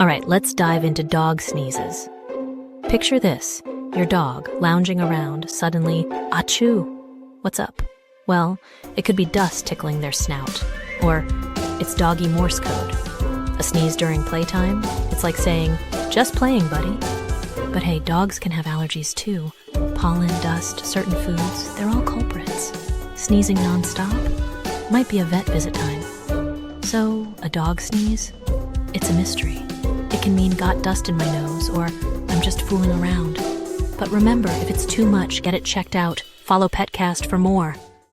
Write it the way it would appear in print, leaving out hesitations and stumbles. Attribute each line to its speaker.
Speaker 1: All right, let's dive into dog sneezes. Picture this, your dog lounging around, suddenly, achoo! What's up? Well, it could be dust tickling their snout, or it's doggy Morse code. A sneeze during playtime? It's like saying, just playing, buddy. But hey, dogs can have allergies too. Pollen, dust, certain foods, they're all culprits. Sneezing nonstop? Might be a vet visit time. So, a dog sneeze? It's a mystery. It can mean got dust in my nose, or I'm just fooling around. But remember, if it's too much, get it checked out. Follow Petcast for more.